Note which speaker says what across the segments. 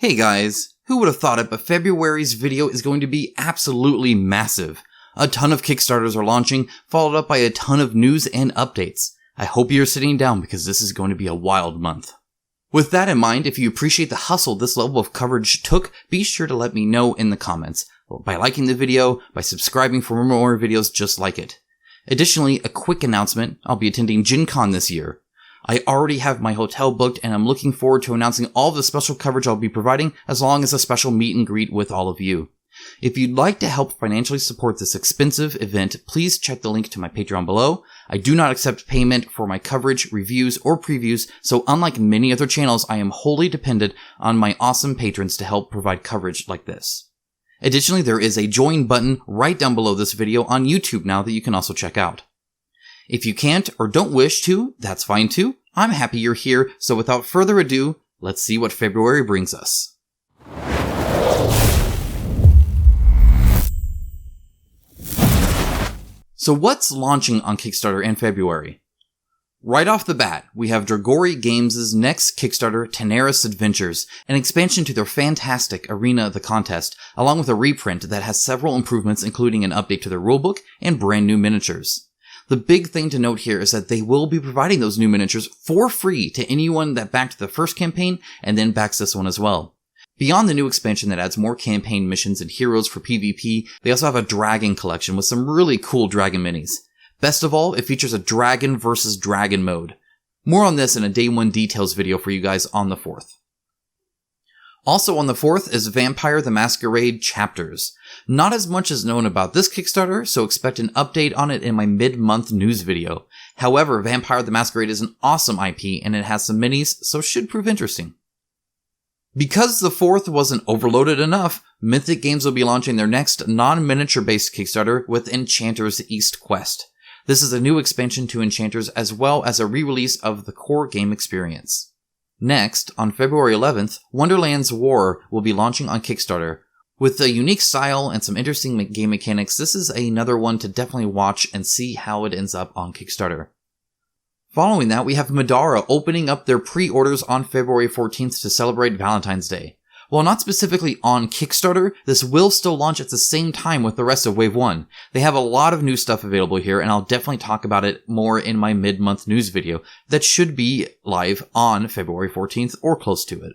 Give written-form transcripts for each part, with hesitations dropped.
Speaker 1: Hey guys, who would have thought it, but February's video is going to be absolutely massive. A ton of Kickstarters are launching, followed up by a ton of news and updates. I hope you're sitting down because this is going to be a wild month. With that in mind, if you appreciate the hustle this level of coverage took, be sure to let me know in the comments, by liking the video, by subscribing for more videos just like it. Additionally, a quick announcement, I'll be attending Gen Con this year. I already have my hotel booked and I'm looking forward to announcing all the special coverage I'll be providing as long as a special meet and greet with all of you. If you'd like to help financially support this expensive event, please check the link to my Patreon below. I do not accept payment for my coverage, reviews, or previews, so unlike many other channels, I am wholly dependent on my awesome patrons to help provide coverage like this. Additionally, there is a join button right down below this video on YouTube now that you can also check out. If you can't or don't wish to, that's fine too. I'm happy you're here, so without further ado, let's see what February brings us. So what's launching on Kickstarter in February? Right off the bat, we have Dragori Games' next Kickstarter, Teneris Adventures, an expansion to their fantastic Arena the Contest, along with a reprint that has several improvements including an update to their rulebook and brand new miniatures. The big thing to note here is that they will be providing those new miniatures for free to anyone that backed the first campaign and then backs this one as well. Beyond the new expansion that adds more campaign missions and heroes for PvP, they also have a dragon collection with some really cool dragon minis. Best of all, it features a dragon versus dragon mode. More on this in a Day 1 details video for you guys on the 4th. Also on the 4th is Vampire the Masquerade Chapters. Not as much is known about this Kickstarter, so expect an update on it in my mid-month news video. However, Vampire the Masquerade is an awesome IP and it has some minis, so should prove interesting. Because the 4th wasn't overloaded enough, Mythic Games will be launching their next non-miniature based Kickstarter with Enchanter's East Quest. This is a new expansion to Enchanters as well as a re-release of the core game experience. Next, on February 11th, Wonderland's War will be launching on Kickstarter. With a unique style and some interesting game mechanics, this is another one to definitely watch and see how it ends up on Kickstarter. Following that, we have Madara opening up their pre-orders on February 14th to celebrate Valentine's Day. While not specifically on Kickstarter, this will still launch at the same time with the rest of Wave 1. They have a lot of new stuff available here, and I'll definitely talk about it more in my mid-month news video that should be live on February 14th or close to it.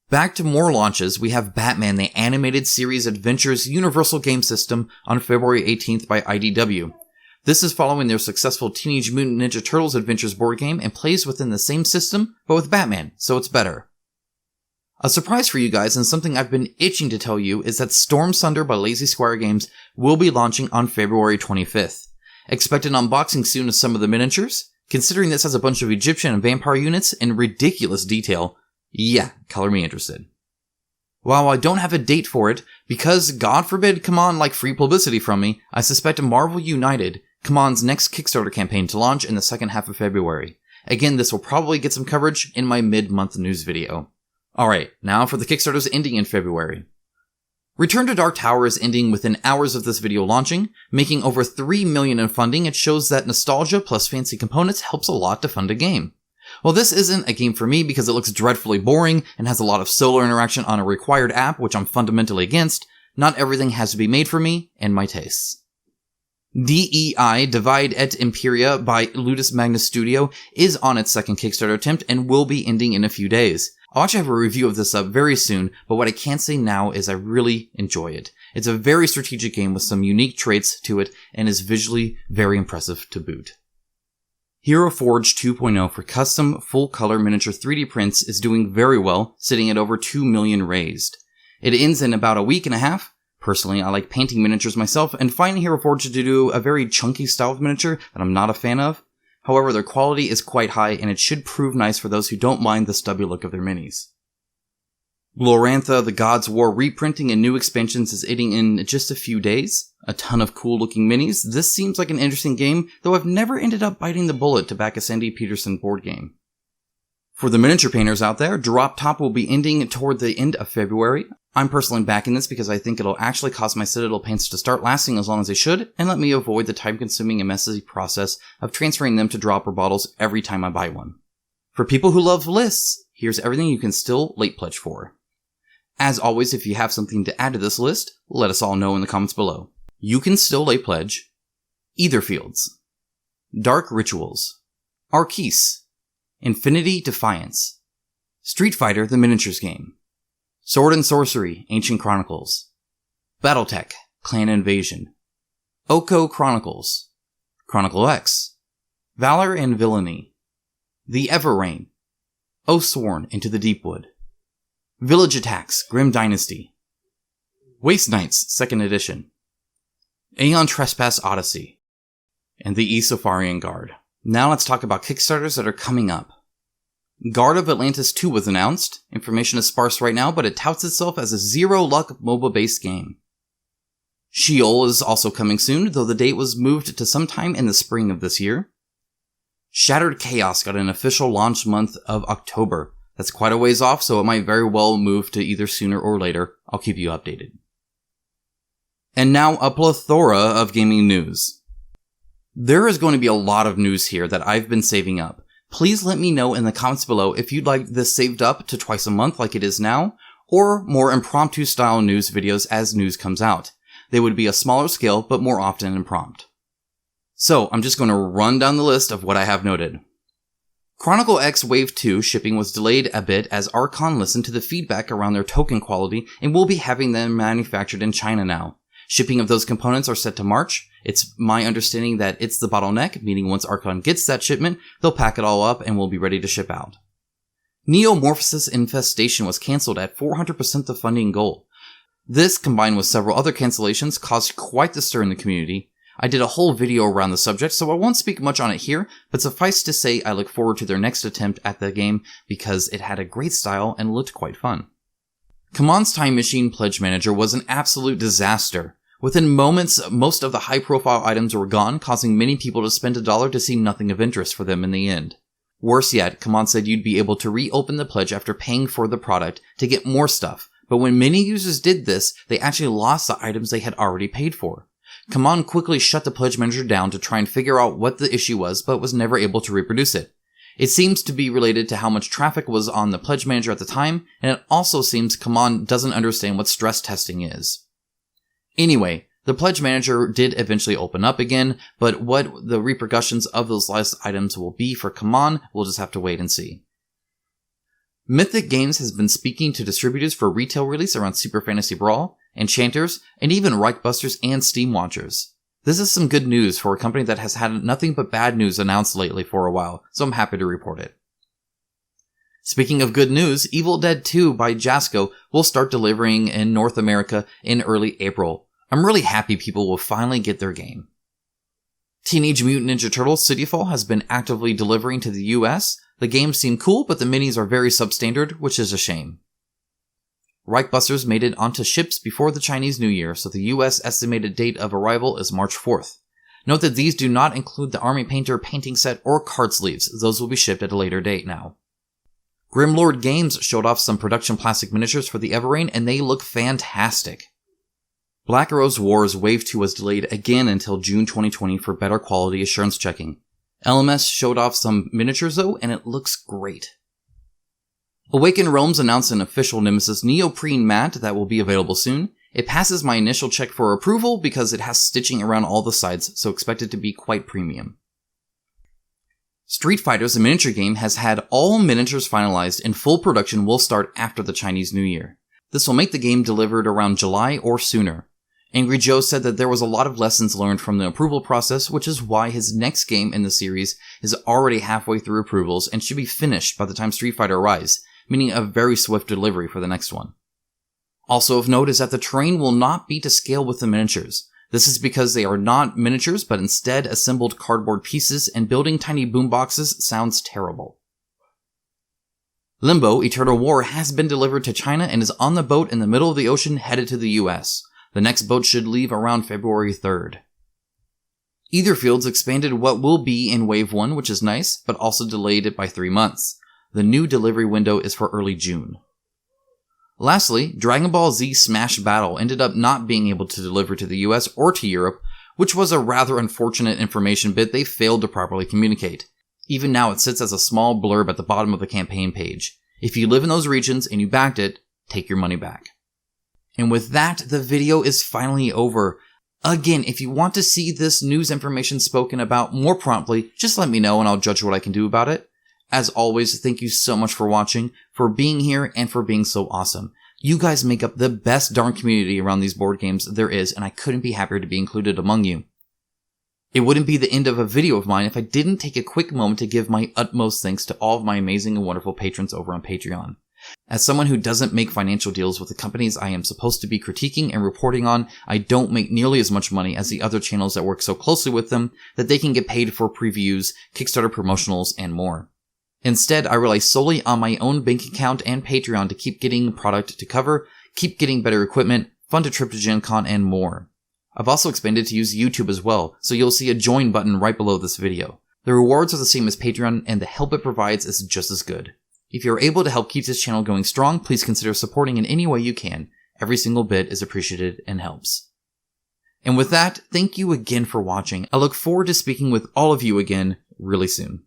Speaker 1: Back to more launches, we have Batman the Animated Series Adventures Universal Game System on February 18th by IDW. This is following their successful Teenage Mutant Ninja Turtles Adventures board game and plays within the same system, but with Batman, so it's better. A surprise for you guys, and something I've been itching to tell you, is that Storm Sunder by Lazy Squire Games will be launching on February 25th. Expect an unboxing soon of some of the miniatures. Considering this has a bunch of Egyptian and vampire units in ridiculous detail, yeah, color me interested. While I don't have a date for it, because God forbid CMON like free publicity from me, I suspect Marvel United, CMON's next Kickstarter campaign to launch in the second half of February. Again, this will probably get some coverage in my mid-month news video. Alright, now for the Kickstarters ending in February. Return to Dark Tower is ending within hours of this video launching, making over $3 million in funding. It shows that nostalgia plus fancy components helps a lot to fund a game. While this isn't a game for me because it looks dreadfully boring and has a lot of solo interaction on a required app, which I'm fundamentally against, not everything has to be made for me and my tastes. DEI, Divide et Imperia by Ludus Magnus Studio, is on its second Kickstarter attempt and will be ending in a few days. I'll actually have a review of this up very soon, but what I can say now is I really enjoy it. It's a very strategic game with some unique traits to it and is visually very impressive to boot. Hero Forge 2.0 for custom full-color miniature 3D prints is doing very well, sitting at over 2 million raised. It ends in about a week and a half. Personally, I like painting miniatures myself and find Hero Forge to do a very chunky style of miniature that I'm not a fan of. However, their quality is quite high and it should prove nice for those who don't mind the stubby look of their minis. Glorantha the Gods War reprinting and new expansions is ending in just a few days. A ton of cool looking minis. This seems like an interesting game, though I've never ended up biting the bullet to back a Sandy Peterson board game. For the miniature painters out there, Drop Top will be ending toward the end of February. I'm personally backing this because I think it'll actually cause my Citadel paints to start lasting as long as they should, and let me avoid the time-consuming and messy process of transferring them to dropper bottles every time I buy one. For people who love lists, here's everything you can still late pledge for. As always, if you have something to add to this list, let us all know in the comments below. You can still late pledge Etherfields, Dark Rituals, Arceus, Infinity Defiance, Street Fighter the Miniatures Game, Sword and Sorcery Ancient Chronicles, Battletech Clan Invasion, Oko Chronicles, Chronicle X, Valor and Villainy, The Everrain, Oathsworn Into the Deepwood, Village Attacks Grim Dynasty, Waste Knights 2nd Edition, Aeon Trespass Odyssey, and the Isofarian Guard. Now let's talk about Kickstarters that are coming up. Guard of Atlantis 2 was announced. Information is sparse right now, but it touts itself as a zero-luck MOBA-based game. Sheol is also coming soon, though the date was moved to sometime in the spring of this year. Shattered Chaos got an official launch month of October. That's quite a ways off, so it might very well move to either sooner or later. I'll keep you updated. And now a plethora of gaming news. There is going to be a lot of news here that I've been saving up. Please let me know in the comments below if you'd like this saved up to twice a month like it is now, or more impromptu style news videos as news comes out. They would be a smaller scale, but more often and prompt. So, I'm just going to run down the list of what I have noted. Chronicle X Wave 2 shipping was delayed a bit as Archon listened to the feedback around their token quality and will be having them manufactured in China now. Shipping of those components are set to March. It's my understanding that it's the bottleneck, meaning once Archon gets that shipment, they'll pack it all up and will be ready to ship out. Neo-morphosis Infestation was cancelled at 400% the funding goal. This, combined with several other cancellations, caused quite the stir in the community. I did a whole video around the subject, so I won't speak much on it here, but suffice to say I look forward to their next attempt at the game because it had a great style and looked quite fun. CMON's Time Machine Pledge Manager was an absolute disaster. Within moments, most of the high-profile items were gone, causing many people to spend $1 to see nothing of interest for them in the end. Worse yet, CMON said you'd be able to reopen the pledge after paying for the product to get more stuff, but when many users did this, they actually lost the items they had already paid for. CMON quickly shut the pledge manager down to try and figure out what the issue was, but was never able to reproduce it. It seems to be related to how much traffic was on the pledge manager at the time, and it also seems CMON doesn't understand what stress testing is. Anyway, the pledge manager did eventually open up again, but what the repercussions of those lost items will be for CMON, we'll just have to wait and see. Mythic Games has been speaking to distributors for retail release around Super Fantasy Brawl, Enchanters, and even Reichbusters and Steam Watchers. This is some good news for a company that has had nothing but bad news announced lately for a while, so I'm happy to report it. Speaking of good news, Evil Dead 2 by Jasco will start delivering in North America in early April. I'm really happy people will finally get their game. Teenage Mutant Ninja Turtles Cityfall has been actively delivering to the US. The games seem cool, but the minis are very substandard, which is a shame. Reichbusters made it onto ships before the Chinese New Year, so the US estimated date of arrival is March 4th. Note that these do not include the Army Painter painting set or card sleeves. Those will be shipped at a later date now. Grimlord Games showed off some production plastic miniatures for the Everrain, and they look fantastic. Black Rose Wars Wave 2 was delayed again until June 2020 for better quality assurance checking. LMS showed off some miniatures though, and it looks great. Awakened Realms announced an official Nemesis neoprene mat that will be available soon. It passes my initial check for approval because it has stitching around all the sides, so expect it to be quite premium. Street Fighter, the miniature game, has had all miniatures finalized and full production will start after the Chinese New Year. This will make the game delivered around July or sooner. Angry Joe said that there was a lot of lessons learned from the approval process, which is why his next game in the series is already halfway through approvals and should be finished by the time Street Fighter Rise, meaning a very swift delivery for the next one. Also of note is that the terrain will not be to scale with the miniatures. This is because they are not miniatures, but instead assembled cardboard pieces, and building tiny boomboxes sounds terrible. Limbo Eternal War has been delivered to China and is on the boat in the middle of the ocean headed to the US. The next boat should leave around February 3rd. Etherfields expanded what will be in Wave 1, which is nice, but also delayed it by 3 months. The new delivery window is for early June. Lastly, Dragon Ball Z Smash Battle ended up not being able to deliver to the US or to Europe, which was a rather unfortunate information bit they failed to properly communicate. Even now it sits as a small blurb at the bottom of the campaign page. If you live in those regions and you backed it, take your money back. And with that, the video is finally over. Again, if you want to see this news information spoken about more promptly, just let me know and I'll judge what I can do about it. As always, thank you so much for watching, for being here, and for being so awesome. You guys make up the best darn community around these board games there is, and I couldn't be happier to be included among you. It wouldn't be the end of a video of mine if I didn't take a quick moment to give my utmost thanks to all of my amazing and wonderful patrons over on Patreon. As someone who doesn't make financial deals with the companies I am supposed to be critiquing and reporting on, I don't make nearly as much money as the other channels that work so closely with them that they can get paid for previews, Kickstarter promotionals, and more. Instead, I rely solely on my own bank account and Patreon to keep getting product to cover, keep getting better equipment, fund a trip to Gen Con, and more. I've also expanded to use YouTube as well, so you'll see a join button right below this video. The rewards are the same as Patreon, and the help it provides is just as good. If you're able to help keep this channel going strong, please consider supporting in any way you can. Every single bit is appreciated and helps. And with that, thank you again for watching. I look forward to speaking with all of you again really soon.